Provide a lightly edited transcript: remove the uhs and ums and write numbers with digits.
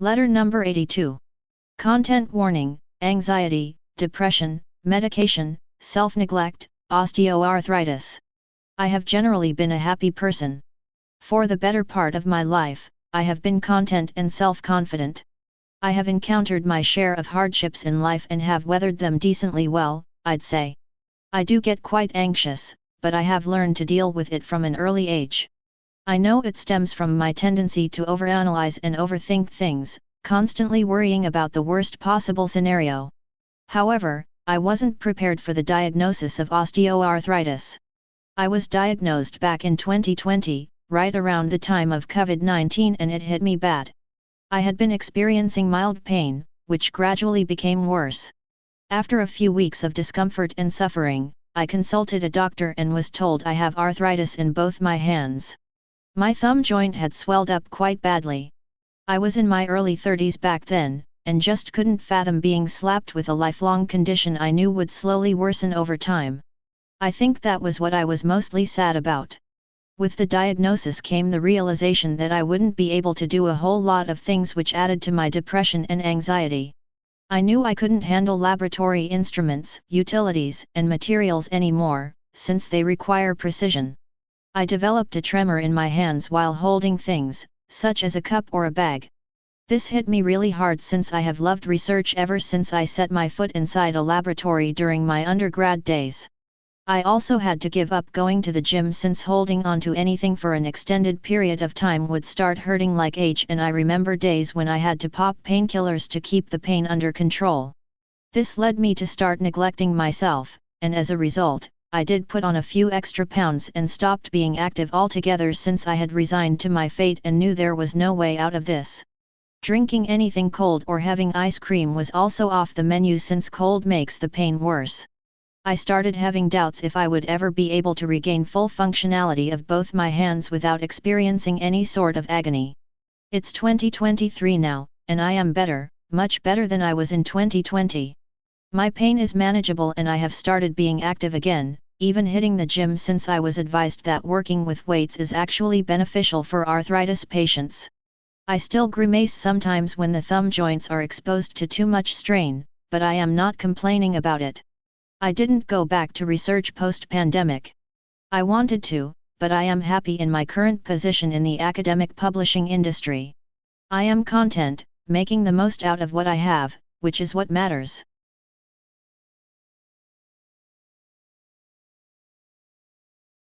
Letter number 82. Content warning: anxiety, depression, medication, self-neglect, osteoarthritis. I have generally been a happy person. For the better part of my life, I have been content and self-confident. I have encountered my share of hardships in life and have weathered them decently well, I'd say. I do get quite anxious, but I have learned to deal with it from an early age. I know it stems from my tendency to overanalyze and overthink things, constantly worrying about the worst possible scenario. However, I wasn't prepared for the diagnosis of osteoarthritis. I was diagnosed back in 2020, right around the time of COVID-19, and it hit me bad. I had been experiencing mild pain, which gradually became worse. After a few weeks of discomfort and suffering, I consulted a doctor and was told I have arthritis in both my hands. My thumb joint had swelled up quite badly. I was in my early 30s back then, and just couldn't fathom being slapped with a lifelong condition I knew would slowly worsen over time. I think that was what I was mostly sad about. With the diagnosis came the realization that I wouldn't be able to do a whole lot of things, which added to my depression and anxiety. I knew I couldn't handle laboratory instruments, utilities, and materials anymore, since they require precision. I developed a tremor in my hands while holding things, such as a cup or a bag. This hit me really hard since I have loved research ever since I set my foot inside a laboratory during my undergrad days. I also had to give up going to the gym since holding on to anything for an extended period of time would start hurting like H, and I remember days when I had to pop painkillers to keep the pain under control. This led me to start neglecting myself, and as a result, I did put on a few extra pounds and stopped being active altogether since I had resigned to my fate and knew there was no way out of this. Drinking anything cold or having ice cream was also off the menu since cold makes the pain worse. I started having doubts if I would ever be able to regain full functionality of both my hands without experiencing any sort of agony. It's 2023 now, and I am better, much better than I was in 2020. My pain is manageable and I have started being active again, even hitting the gym since I was advised that working with weights is actually beneficial for arthritis patients. I still grimace sometimes when the thumb joints are exposed to too much strain, but I am not complaining about it. I didn't go back to research post-pandemic. I wanted to, but I am happy in my current position in the academic publishing industry. I am content, making the most out of what I have, which is what matters.